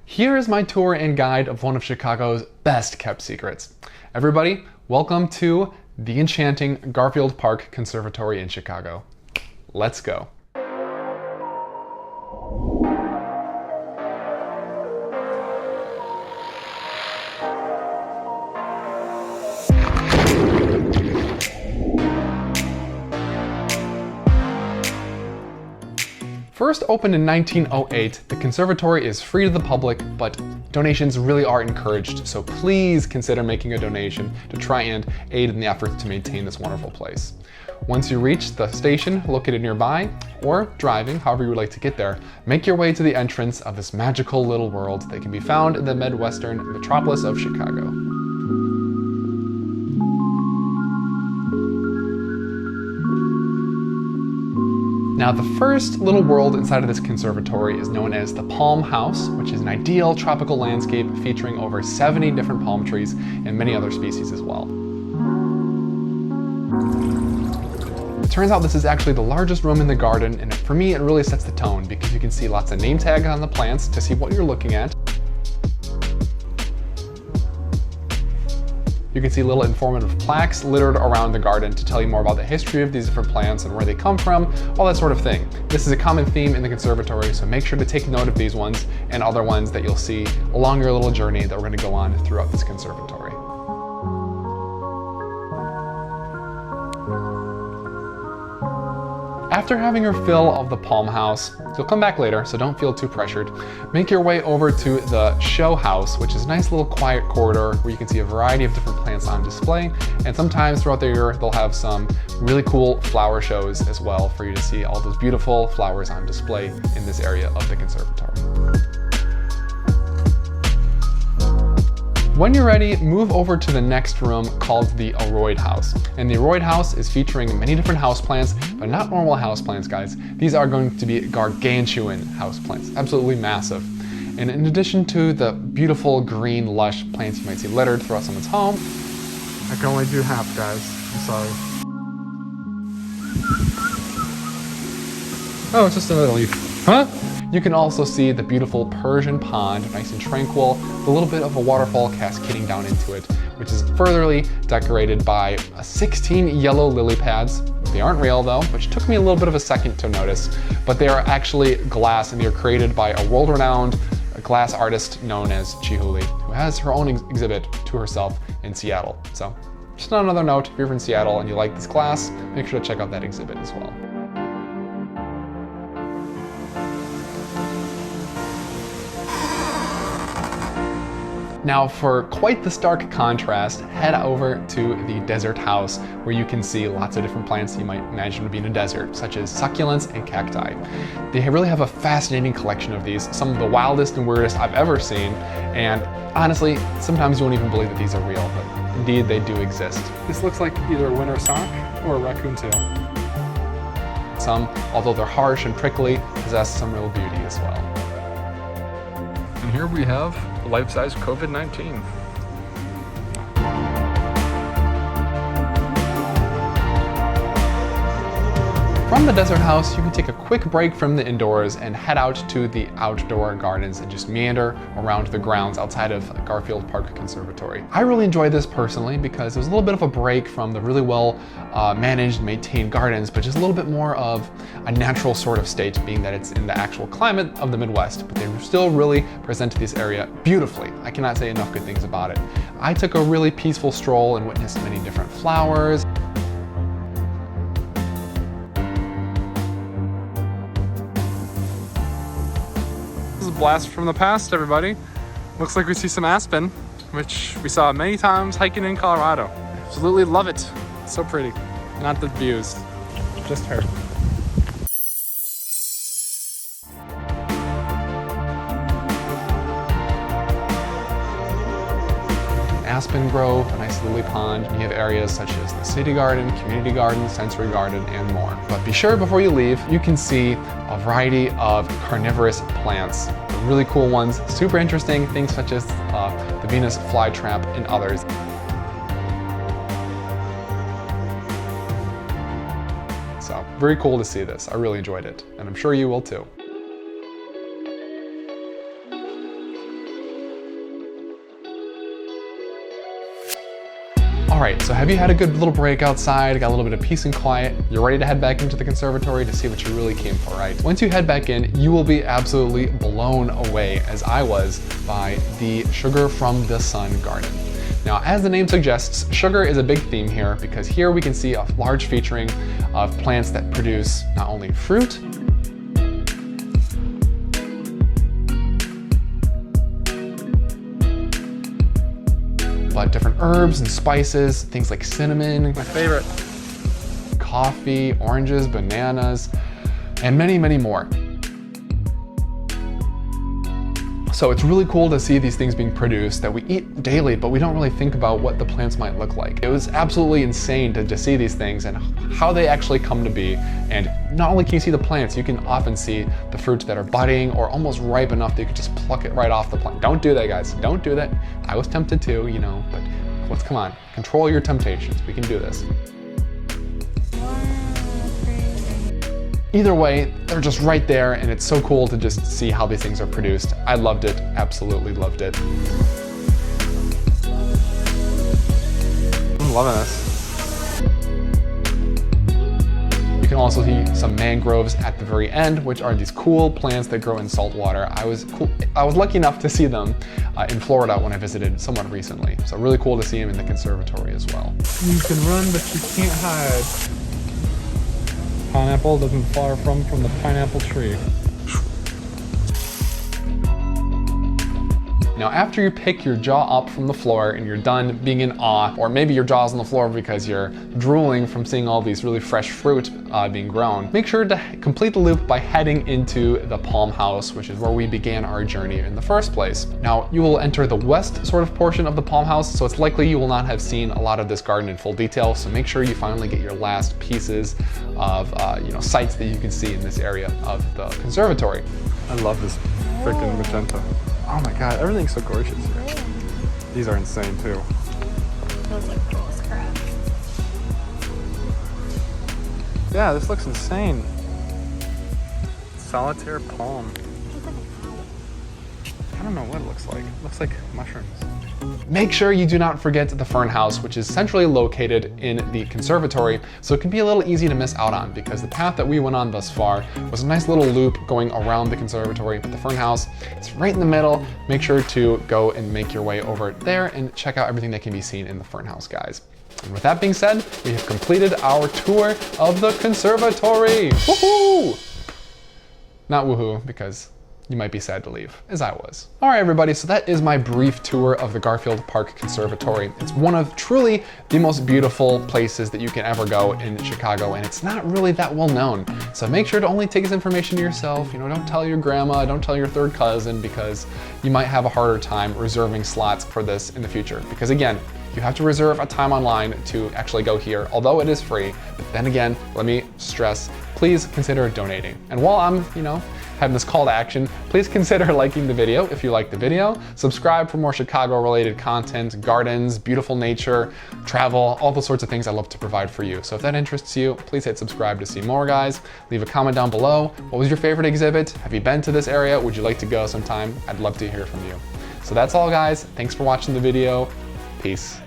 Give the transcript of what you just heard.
Here is my tour and guide of one of Chicago's best kept secrets. Everybody, welcome to the enchanting Garfield Park Conservatory in Chicago. Let's go. First opened in 1908, the conservatory is free to the public, but donations really are encouraged, so please consider making a donation to try and aid in the efforts to maintain this wonderful place. Once you reach the station located nearby, or driving, however you would like to get there, make your way to the entrance of this magical little world that can be found in the Midwestern metropolis of Chicago. Now, the first little world inside of this conservatory is known as the Palm House, which is an ideal tropical landscape featuring over 70 different palm trees and many other species as well. It turns out this is actually the largest room in the garden, and for me it really sets the tone because you can see lots of name tags on the plants to see what you're looking at. You can see little informative plaques littered around the garden to tell you more about the history of these different plants and where they come from, all that sort of thing. This is a common theme in the conservatory, so make sure to take note of these ones and other ones that you'll see along your little journey that we're going to go on throughout this conservatory. After having your fill of the Palm House, you'll come back later, so don't feel too pressured. Make your way over to the Show House, which is a nice little quiet corridor where you can see a variety of different plants on display. And sometimes throughout the year, they'll have some really cool flower shows as well for you to see all those beautiful flowers on display in this area of the conservatory. When you're ready, move over to the next room called the Aroid House. And the Aroid House is featuring many different houseplants, but not normal houseplants, guys. These are going to be gargantuan houseplants, absolutely massive. And in addition to the beautiful green lush plants you might see littered throughout someone's home, I can only do half, guys. I'm sorry. Oh, it's just another leaf. Huh? You can also see the beautiful Persian pond, nice and tranquil, with a little bit of a waterfall cascading down into it, which is furtherly decorated by 16 yellow lily pads. They aren't real though, which took me a little bit of a second to notice, but they are actually glass and they are created by a world-renowned glass artist known as Chihuly, who has her own exhibit to herself in Seattle. So just on another note, if you're from Seattle and you like this glass, make sure to check out that exhibit as well. Now, for quite the stark contrast, head over to the Desert House, where you can see lots of different plants you might imagine would be in a desert, such as succulents and cacti. They really have a fascinating collection of these, some of the wildest and weirdest I've ever seen, and honestly, sometimes you won't even believe that these are real, but indeed they do exist. This looks like either a winter sock or a raccoon tail. Some, although they're harsh and prickly, possess some real beauty as well. And here we have life-size COVID-19. From the Desert House, you can take a quick break from the indoors and head out to the outdoor gardens and just meander around the grounds outside of Garfield Park Conservatory. I really enjoyed this personally because it was a little bit of a break from the really well managed, maintained gardens, but just a little bit more of a natural sort of state, being that it's in the actual climate of the Midwest, but they still really presented this area beautifully. I cannot say enough good things about it. I took a really peaceful stroll and witnessed many different flowers. Blast from the past, everybody. Looks like we see some aspen, which we saw many times hiking in Colorado. Absolutely love it. So pretty. Not the views, just her. Aspen Grove, a nice lily pond, and you have areas such as the City Garden, Community Garden, Sensory Garden, and more. But be sure before you leave, you can see a variety of carnivorous plants. Really cool ones, super interesting, things such as the Venus flytrap and others. So very cool to see this. I really enjoyed it, and I'm sure you will too. All right, so have you had a good little break outside, got a little bit of peace and quiet? You're ready to head back into the conservatory to see what you really came for, right? Once you head back in, you will be absolutely blown away, as I was, by the Sugar from the Sun garden. Now, as the name suggests, sugar is a big theme here because here we can see a large featuring of plants that produce not only fruit, but different herbs and spices, things like cinnamon, my favorite, coffee, oranges, bananas, and many, many more. So it's really cool to see these things being produced that we eat daily, but we don't really think about what the plants might look like. It was absolutely insane to see these things and how they actually come to be. And not only can you see the plants, you can often see the fruits that are budding or almost ripe enough that you can just pluck it right off the plant. Don't do that, guys. Don't do that. I was tempted to, you know, but let's come on. Control your temptations. We can do this. Either way, they're just right there, and it's so cool to just see how these things are produced. I loved it, absolutely loved it. I'm loving this. You can also see some mangroves at the very end, which are these cool plants that grow in salt water. I was lucky enough to see them in Florida when I visited somewhat recently. So really cool to see them in the conservatory as well. You can run, but you can't hide. Pineapple doesn't far from the pineapple tree. Now, after you pick your jaw up from the floor and you're done being in awe, or maybe your jaw's on the floor because you're drooling from seeing all these really fresh fruit being grown, make sure to complete the loop by heading into the palm house, which is where we began our journey in the first place. Now, you will enter the west sort of portion of the palm house, so it's likely you will not have seen a lot of this garden in full detail, so make sure you finally get your last pieces of sights that you can see in this area of the conservatory. I love this freaking magenta. Oh my god, everything's so gorgeous here. These are insane too. Those look cool as crap. Yeah, this looks insane. Solitaire palm. I don't know what it looks like. It looks like mushrooms. Make sure you do not forget the fern house, which is centrally located in the conservatory, so it can be a little easy to miss out on because the path that we went on thus far was a nice little loop going around the conservatory, but the fern house, it's right in the middle. Make sure to go and make your way over there and check out everything that can be seen in the fern house, guys. And with that being said, we have completed our tour of the conservatory. Woohoo! Not woohoo, because you might be sad to leave, as I was. All right, everybody, so that is my brief tour of the Garfield Park Conservatory. It's one of truly the most beautiful places that you can ever go in Chicago, and it's not really that well known. So make sure to only take this information to yourself. You know, don't tell your grandma, don't tell your third cousin, because you might have a harder time reserving slots for this in the future. Because again, you have to reserve a time online to actually go here, although it is free. But then again, let me stress, please consider donating. And while I'm, having this call to action, please consider liking the video if you like the video. Subscribe for more Chicago related content, gardens, beautiful nature, travel, all the sorts of things I love to provide for you. So if that interests you, please hit subscribe to see more, guys. Leave a comment down below. What was your favorite exhibit? Have you been to this area? Would you like to go sometime? I'd love to hear from you. So that's all, guys. Thanks for watching the video. Peace.